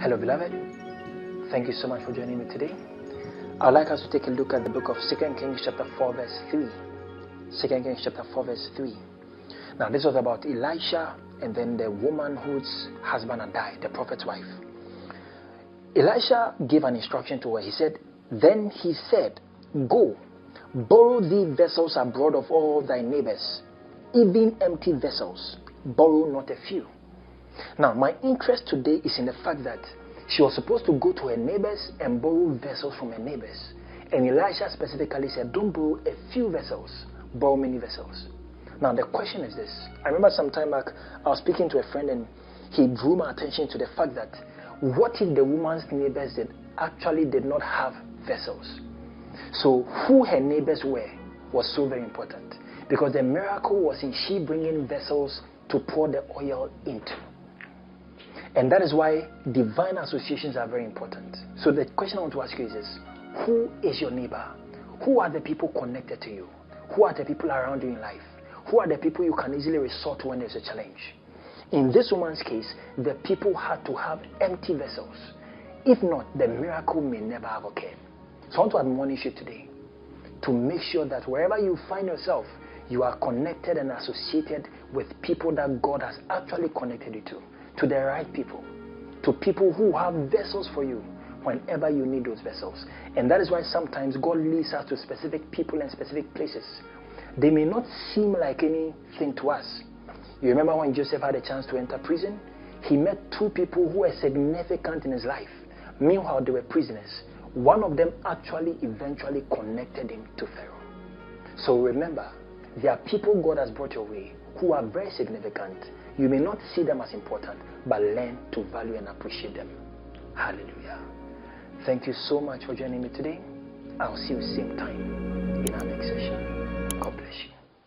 Hello, beloved. Thank you so much for joining me today. I'd like us to take a look at the book of 2 Kings chapter 4 verse 3. 2 Kings chapter 4 verse 3. Now, this was about Elisha and then the woman whose husband had died, the prophet's wife. Elisha gave an instruction to her. He said, "Then he said, Go, borrow thee vessels abroad of all thy neighbors, even empty vessels, borrow not a few." Now, my interest today is in the fact that she was supposed to go to her neighbors and borrow vessels from her neighbors. And Elisha specifically said, don't borrow a few vessels, borrow many vessels. Now, the question is this. I remember some time back, I was speaking to a friend and he drew my attention to the fact that what if the woman's neighbors did not have vessels? So who her neighbors were was so very important, because the miracle was in she bringing vessels to pour the oil into. And that is why divine associations are very important. So the question I want to ask you is this: who is your neighbor? Who are the people connected to you? Who are the people around you in life? Who are the people you can easily resort to when there's a challenge? In this woman's case, the people had to have empty vessels. If not, the miracle may never have occurred. So I want to admonish you today to make sure that wherever you find yourself, you are connected and associated with people that God has actually connected you to the right people, to people who have vessels for you whenever you need those vessels. And that is why sometimes God leads us to specific people and specific places. They may not seem like anything to us. You remember when Joseph had a chance to enter prison? He met two people who were significant in his life. Meanwhile, they were prisoners. One of them actually eventually connected him to Pharaoh. So remember, there are people God has brought your way who are very significant. You may not see them as important, but learn to value and appreciate them. Hallelujah. Thank you so much for joining me today. I'll see you same time.